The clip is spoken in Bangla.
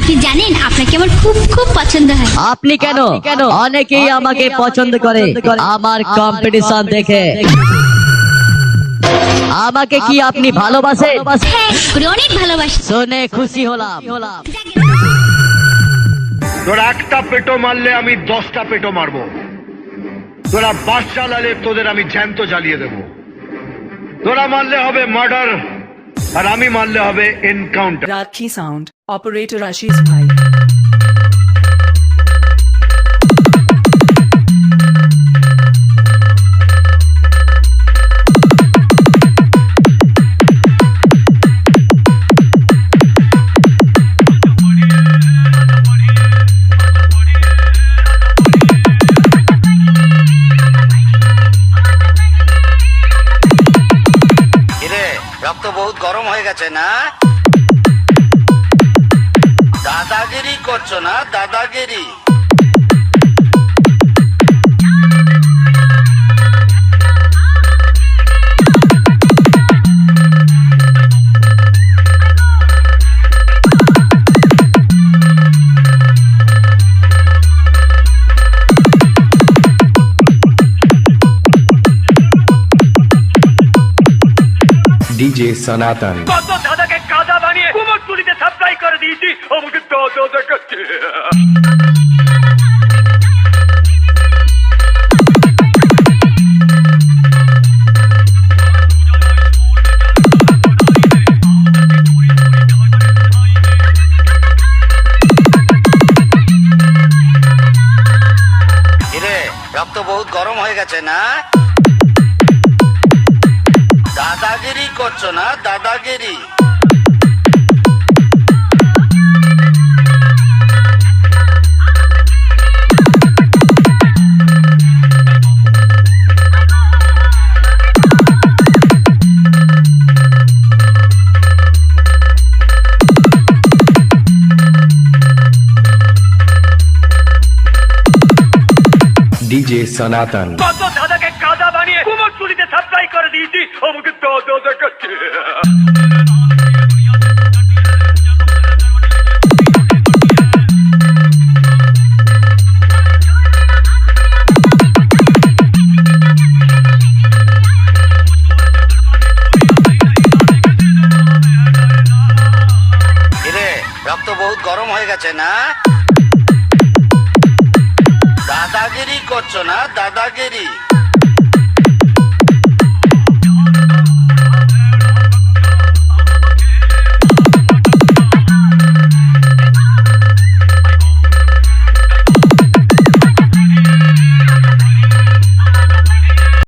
আপনি জানেন আপনাকে আমার খুব খুব পছন্দ হয়। আপনি কেন? অনেকেই আমাকে পছন্দ করে আমার কম্পিটিশন দেখে। আমাকে কি আপনি ভালোবাসেন? হ্যাঁ, করে অনেক ভালোবাসি। শুনে খুশি হলাম। তোরা একটা পেটো মারলে আমি 10টা পেটো মারবো। তোরা বাস চালালে তোদের আমি জ্যান্ত জ্বালিয়ে দেব। তোরা মারলে হবে মার্ডার, আর আমি মারলে হবে encounter. Radki Sound, Operator Ashish Bhai. রক্ত বহুত গরম হয়ে গেছে না? দাদাগিরি করছো না? দাদাগিরি। DJ Sanatan. কত দাদাকে কাদা বানিয়ে কুমোরটুলিতে সাপ্লাই করে দিয়েছি, আমাকে দাদা দেখাচ্ছে। রক্ত বহুত গরম হয়ে গেছে না? দাদাগিরি করছো না? দাদাগিরি। DJ Sanatan. কত দাদাকে কাদা বানিয়ে কুমোরটুলিতে সাপ্লাই করে দিয়েছি, আমাকে দাদা দেখাচ্ছে। রক্ত বহুত গরম হয়ে গেছে না? দাদাগিরি করছো না? দাদাগিরি।